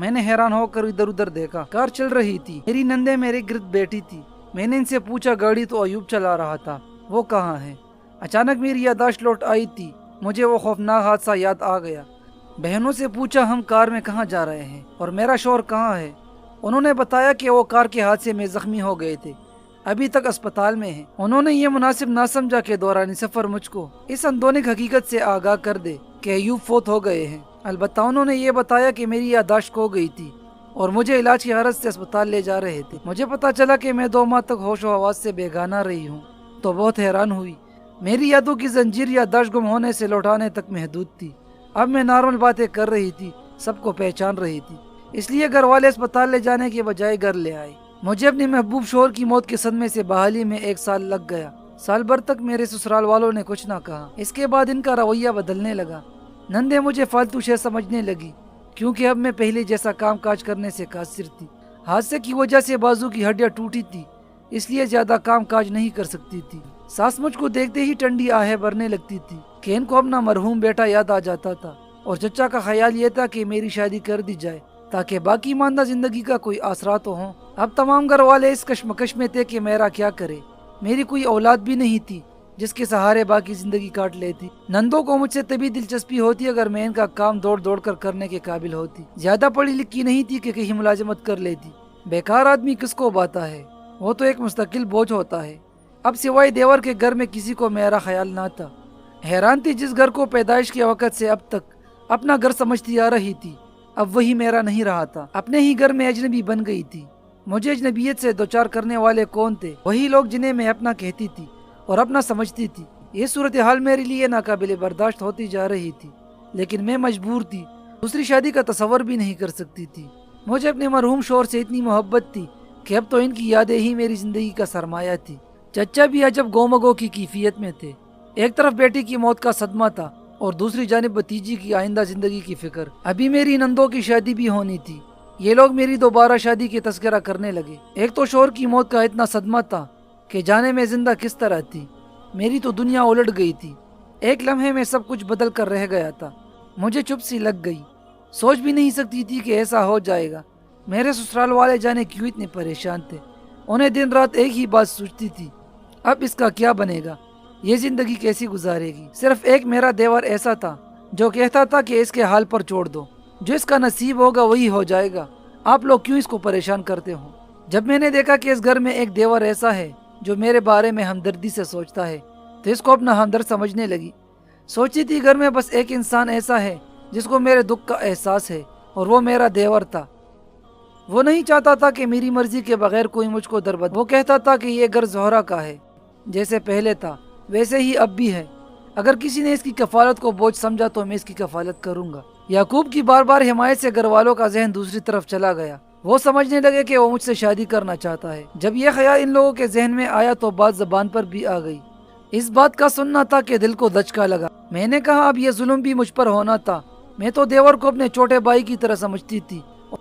میں نے حیران ہو کر ادھر ادھر دیکھا، کار چل رہی تھی، میری نندے میرے گرد بیٹھی تھی۔ میں نے ان سے پوچھا گاڑی تو ایوب چلا رہا تھا، وہ کہاں ہے؟ اچانک میری یادداشت لوٹ آئی تھی، مجھے وہ خوفناک حادثہ یاد آ گیا۔ بہنوں سے پوچھا ہم کار میں کہاں جا رہے ہیں اور میرا شوہر کہاں ہے؟ انہوں نے بتایا کہ وہ کار کے حادثے میں زخمی ہو گئے تھے، ابھی تک اسپتال میں ہیں۔ انہوں نے یہ مناسب نہ سمجھا کہ دوران سفر مجھ کو اس اندونک حقیقت سے آگاہ کر دے کہ ایوب فوت ہو گئے ہیں۔ البتہ انہوں نے یہ بتایا کہ میری یادداشت کھو گئی تھی اور مجھے علاج کی غرض سے اسپتال لے جا رہے تھے۔ مجھے پتا چلا کہ میں 2 ماہ تک ہوش و حواس سے بیگانہ رہی ہوں تو بہت حیران ہوئی۔ میری یادوں کی زنجیر یادداشت گم ہونے سے لوٹانے تک محدود تھی۔ اب میں نارمل باتیں کر رہی تھی، سب کو پہچان رہی تھی، اس لیے گھر والے اسپتال لے جانے کے بجائے گھر لے آئے۔ مجھے اپنے محبوب شوہر کی موت کے صدمے سے بحالی میں 1 سال لگ گیا۔ سال بھر تک میرے سسرال والوں نے کچھ نہ کہا، اس کے بعد ان کا رویہ بدلنے لگا۔ نندے مجھے فالتو شے سمجھنے لگی کیونکہ اب میں پہلے جیسا کام کاج کرنے سے قاصر تھی۔ حادثے کی وجہ سے بازو کی ہڈیاں ٹوٹی تھی، اس لیے زیادہ کام کاج نہیں کر سکتی تھی۔ ساس مجھ کو دیکھتے ہی ٹنڈی آہیں بھرنے لگتی تھی کہ ان کو اپنا مرحوم بیٹا یاد آ جاتا تھا، اور چچا کا خیال یہ تھا کہ میری شادی کر دی جائے تاکہ باقی ماندہ زندگی کا کوئی آسرا تو ہوں۔ اب تمام گھر والے اس کشمکش میں تھے کہ میرا کیا کرے۔ میری کوئی اولاد بھی نہیں تھی جس کے سہارے باقی زندگی کاٹ لیتی۔ نندوں کو مجھ سے تبھی دلچسپی ہوتی اگر میں ان کا کام دوڑ دوڑ کر کرنے کے قابل ہوتی۔ زیادہ پڑھی لکھی نہیں تھی کہ کہیں ملازمت کر لیتی۔ بیکار آدمی کس کو باتا ہے، وہ تو ایک مستقل بوجھ ہوتا ہے۔ اب سوائے دیور کے گھر میں کسی کو میرا خیال نہ تھا۔ حیران تھی جس گھر کو پیدائش کے وقت سے اب تک اپنا گھر سمجھتی آ رہی تھی، اب وہی میرا نہیں رہا تھا۔ اپنے ہی گھر میں اجنبی بن گئی تھی۔ مجھے اجنبیت سے دوچار کرنے والے کون تھے؟ وہی لوگ جنہیں میں اپنا کہتی تھی اور اپنا سمجھتی تھی۔ یہ صورتحال میرے لیے ناقابل برداشت ہوتی جا رہی تھی، لیکن میں مجبور تھی۔ دوسری شادی کا تصور بھی نہیں کر سکتی تھی۔ مجھے اپنے مرحوم شوہر سے اتنی محبت تھی کہ اب تو ان کی یادیں ہی میری زندگی کا سرمایہ تھی۔ چچا بھی عجب گومگو کی کیفیت میں تھے۔ ایک طرف بیٹی کی موت کا صدمہ تھا اور دوسری جانب بھتیجی کی آئندہ زندگی کی فکر۔ ابھی میری نندوں کی شادی بھی ہونی تھی۔ یہ لوگ میری دوبارہ شادی کی تذکرہ کرنے لگے۔ ایک تو شوہر کی موت کا اتنا صدمہ تھا کہ جانے میں زندہ کس طرح تھی۔ میری تو دنیا الٹ گئی تھی۔ ایک لمحے میں سب کچھ بدل کر رہ گیا تھا۔ مجھے چپ سی لگ گئی، سوچ بھی نہیں سکتی تھی کہ ایسا ہو جائے گا۔ میرے سسرال والے جانے کیوں اتنے پریشان تھے۔ انہیں دن رات ایک ہی بات سوچتی تھی، اب اس کا کیا بنے گا، یہ زندگی کیسی گزارے گی۔ صرف ایک میرا دیور ایسا تھا جو کہتا تھا کہ اس کے حال پر چھوڑ دو، جو اس کا نصیب ہوگا وہی ہو جائے گا، آپ لوگ کیوں اس کو پریشان کرتے ہو۔ جب میں نے دیکھا کہ اس گھر میں ایک دیور ایسا ہے جو میرے بارے میں ہمدردی سے سوچتا ہے تو اس کو اپنا ہمدرد سمجھنے لگی۔ سوچی تھی گھر میں بس ایک انسان ایسا ہے جس کو میرے دکھ کا احساس ہے، اور وہ میرا دیور تھا۔ وہ نہیں چاہتا تھا کہ میری مرضی کے بغیر کوئی مجھ کو دربد۔ وہ کہتا تھا کہ یہ گھر زہرا کا ہے، جیسے پہلے تھا ویسے ہی اب بھی ہے۔ اگر کسی نے اس کی کفالت کو بوجھ سمجھا تو میں اس کی کفالت کروں گا۔ یعقوب کی بار بار حمایت سے گھر والوں کا ذہن دوسری طرف چلا گیا۔ وہ سمجھنے لگے کہ وہ مجھ سے شادی کرنا چاہتا ہے۔ جب یہ خیال ان لوگوں کے ذہن میں آیا تو بات زبان پر بھی آ گئی۔ اس بات کا سننا تھا کہ دل کو دھچکا لگا۔ میں نے کہا اب یہ ظلم بھی مجھ پر ہونا تھا۔ میں تو دیور کو اپنے چھوٹے بھائی کی طرح سمجھتی تھی،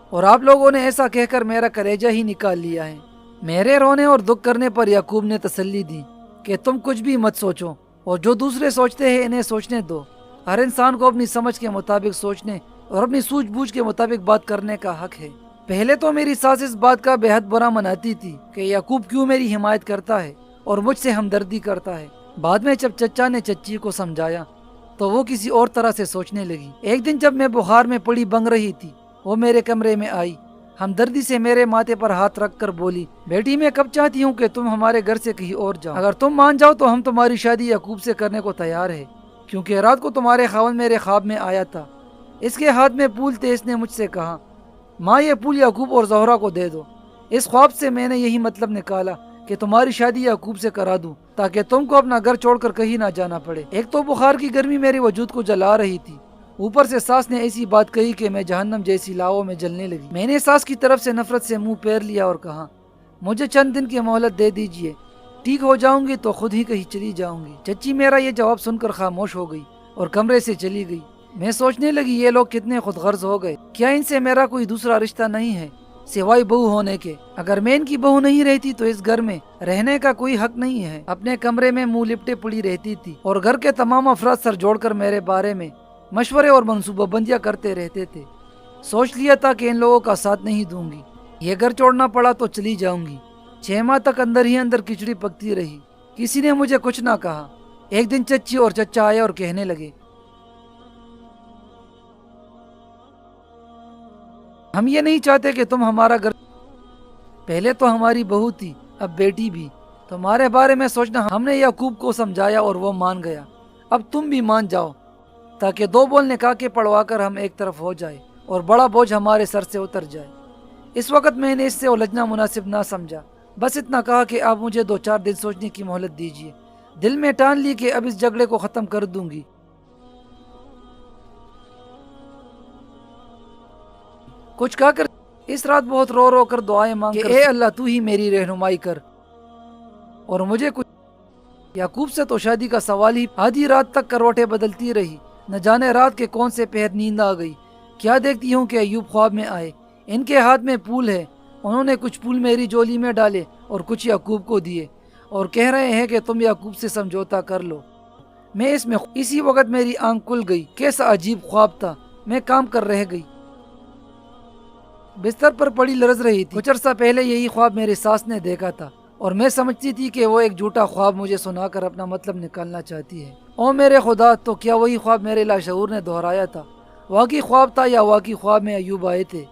اور آپ لوگوں نے ایسا کہہ کر میرا کلیجہ ہی نکال لیا ہے۔ میرے رونے اور دکھ کرنے پر یعقوب نے تسلی دی کہ تم کچھ بھی مت سوچو، اور جو دوسرے سوچتے ہیں انہیں سوچنے دو۔ ہر انسان کو اپنی سمجھ کے مطابق سوچنے اور اپنی سوجھ بوجھ کے مطابق بات کرنے کا حق ہے۔ پہلے تو میری ساس اس بات کا بے حد برا مناتی تھی کہ یعقوب کیوں میری حمایت کرتا ہے اور مجھ سے ہمدردی کرتا ہے۔ بعد میں جب چچا نے چچی کو سمجھایا تو وہ کسی اور طرح سے سوچنے لگی۔ ایک دن جب میں بخار میں پڑی بنگ رہی تھی، وہ میرے کمرے میں آئی، ہمدردی سے میرے ماتھے پر ہاتھ رکھ کر بولی، بیٹی میں کب چاہتی ہوں کہ تم ہمارے گھر سے کہیں اور جاؤ۔ اگر تم مان جاؤ تو ہم تمہاری شادی یعقوب سے کرنے کو تیار ہے، کیونکہ رات کو تمہارے خاوند میرے خواب میں آیا تھا۔ اس کے ہاتھ میں پھول تھے۔ اس نے مجھ سے کہا، ماں یہ پھول یعقوب اور زہرا کو دے دو۔ اس خواب سے میں نے یہی مطلب نکالا کہ تمہاری شادی یعقوب سے کرا دوں تاکہ تم کو اپنا گھر چھوڑ کر کہیں نہ جانا پڑے۔ ایک تو بخار کی گرمی میرے وجود کو جلا رہی تھی، اوپر سے ساس نے ایسی بات کہی کہ میں جہنم جیسی لاؤں میں جلنے لگی۔ میں نے ساس کی طرف سے نفرت سے منہ پھیر لیا اور کہا، مجھے چند دن کی مہلت دے دیجئے، ٹھیک ہو جاؤں گی تو خود ہی کہیں چلی جاؤں گی۔ چچی میرا یہ جواب سن کر خاموش ہو گئی اور کمرے سے چلی گئی۔ میں سوچنے لگی یہ لوگ کتنے خود غرض ہو گئے، کیا ان سے میرا کوئی دوسرا رشتہ نہیں ہے سوائے بہو ہونے کے؟ اگر میں ان کی بہو نہیں رہتی تو اس گھر میں رہنے کا کوئی حق نہیں ہے۔ اپنے کمرے میں منہ لپٹے پڑی رہتی تھی اور گھر کے تمام افراد سر جوڑ کر میرے بارے میں مشورے اور منصوبہ بندیاں کرتے رہتے تھے۔ سوچ لیا تھا کہ ان لوگوں کا ساتھ نہیں دوں گی، یہ گھر چھوڑنا پڑا تو چلی جاؤں گی۔ 6 ماہ تک اندر ہی اندر کھچڑی پکتی رہی، کسی نے مجھے کچھ نہ کہا۔ ایک دن چچی اور چچا آئے اور کہنے لگے، ہم یہ نہیں چاہتے کہ تم ہمارا گھر، پہلے تو ہماری بہو تھی اب بیٹی بھی، تمہارے بارے میں سوچنا۔ ہم نے یعقوب کو سمجھایا اور وہ مان گیا، اب تم بھی مان جاؤ تاکہ 2 بول نکاح کے پڑوا کر ہم ایک طرف ہو جائے اور بڑا بوجھ ہمارے سر سے اتر جائے۔ اس وقت میں نے اس سے الجھنا مناسب نہ سمجھا، بس اتنا کہا کہ آپ مجھے 2-4 دن سوچنے کی مہلت دیجیے۔ دل میں ٹان لی کہ اب اس جھگڑے کو ختم کر دوں گی۔ کچھ کہا کر اس رات بہت رو رو کر دعائیں مانگ کہ اے اللہ تو ہی میری رہنمائی کر اور مجھے کچھ۔ یعقوب سے تو شادی کا سوال ہی، آدھی رات تک کروٹیں بدلتی رہی، نہ جانے رات کے کون سے پہر نیند آ گئی۔ کیا دیکھتی ہوں کہ ایوب خواب میں آئے، ان کے ہاتھ میں پھول ہے، انہوں نے کچھ پھول میری جولی میں ڈالے اور کچھ یعقوب کو دیے اور کہہ رہے ہیں کہ تم یعقوب سے سمجھوتا کر لو۔ میں اسی وقت میری آنکھ کھل گئی، کیسا عجیب خواب تھا، میں کام کر رہ گئی، بستر پر پڑی لرز رہی تھی۔ کچھ عرصہ پہلے یہی خواب میری ساس نے دیکھا تھا اور میں سمجھتی تھی کہ وہ ایک جھوٹا خواب مجھے سنا کر اپنا مطلب نکالنا چاہتی ہے۔ او میرے خدا، تو کیا وہی خواب میرے لاشعور نے دہرایا تھا؟ واقعی خواب تھا یا واقعی خواب میں ایوب آئے تھے؟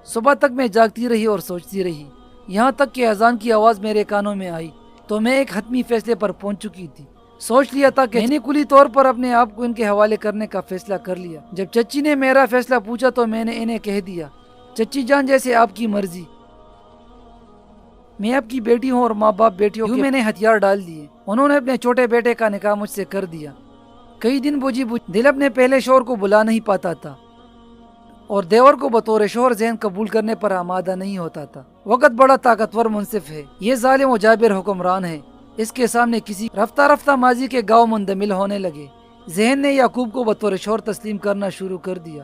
صبح تک میں جاگتی رہی اور سوچتی رہی، یہاں تک کہ اذان کی آواز میرے کانوں میں آئی تو میں ایک حتمی فیصلے پر پہنچ چکی تھی۔ سوچ لیا تھا کہ میں نے کلی طور پر اپنے آپ کو ان کے حوالے کرنے کا فیصلہ کر لیا۔ جب چچی نے میرا فیصلہ پوچھا تو میں نے انہیں کہہ دیا، چچی جان جیسے آپ کی مرضی، میں آپ کی بیٹی ہوں اور ماں باپ بیٹیوں کے میں نے ہتھیار ڈال دیے۔ انہوں نے اپنے چھوٹے بیٹے کا نکاح مجھ سے کر دیا۔ کئی دن بوجھی دل اپنے پہلے شوہر کو بلا نہیں پاتا تھا اور دیور کو بطور شوہر ذہن قبول کرنے پر آمادہ نہیں ہوتا تھا۔ وقت بڑا طاقتور منصف ہے، یہ ظالم و جابر حکمران ہے، اس کے سامنے کسی رفتہ رفتہ ماضی کے گاؤں مندمل ہونے لگے۔ ذہن نے یعقوب کو بطور شوہر تسلیم کرنا شروع کر دیا۔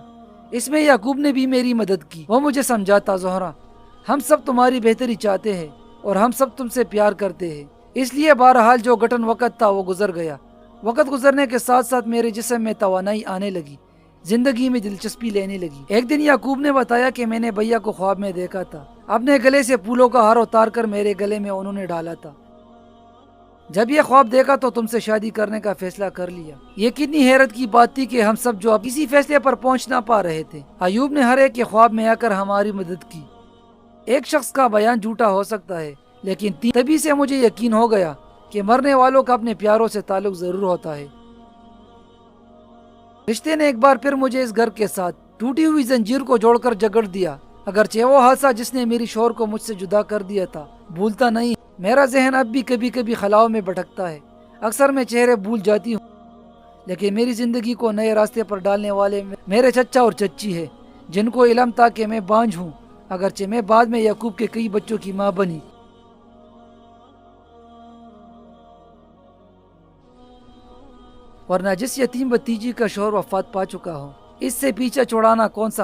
اس میں یعقوب نے بھی میری مدد کی۔ وہ مجھے سمجھاتا، زہرا ہم سب تمہاری بہتری چاہتے ہیں اور ہم سب تم سے پیار کرتے ہیں، اس لیے بہرحال جو گھٹن وقت تھا وہ گزر گیا۔ وقت گزرنے کے ساتھ ساتھ میرے جسم میں توانائی آنے لگی، زندگی میں دلچسپی لینے لگی۔ ایک دن یعقوب نے بتایا کہ میں نے بھیا کو خواب میں دیکھا تھا، اپنے گلے سے پھولوں کا ہار اتار کر میرے گلے میں انہوں نے ڈالا تھا۔ جب یہ خواب دیکھا تو تم سے شادی کرنے کا فیصلہ کر لیا۔ یہ کتنی حیرت کی بات تھی کہ ہم سب جو اب کسی فیصلے پر پہنچ نہ پا رہے تھے، ایوب نے ہر ایک کے خواب میں آ کر ہماری مدد کی۔ ایک شخص کا بیان جھوٹا ہو سکتا ہے، لیکن تبھی سے مجھے یقین ہو گیا کہ مرنے والوں کا اپنے پیاروں سے تعلق ضرور ہوتا ہے۔ رشتے نے ایک بار پھر مجھے اس گھر کے ساتھ ٹوٹی ہوئی زنجیر کو جوڑ کر جگڑ دیا۔ اگرچہ وہ حادثہ جس نے میری شوہر کو مجھ سے جدا کر دیا تھا بھولتا نہیں، میرا ذہن اب بھی کبھی کبھی خلاؤں میں بھٹکتا ہے۔ اکثر میں چہرے بھول جاتی ہوں، لیکن میری زندگی کو نئے راستے پر ڈالنے والے میرے چچا اور چچی ہے، جن کو علم تھا کہ میں بانجھ ہوں، اگرچہ میں بعد میں یعقوب کے کئی بچوں کی ماں بنی۔ ورنہ جس یتیم بتیجی کا شوہر وفات پا چکا ہو، اس سے پیچھا چھڑانا کون سا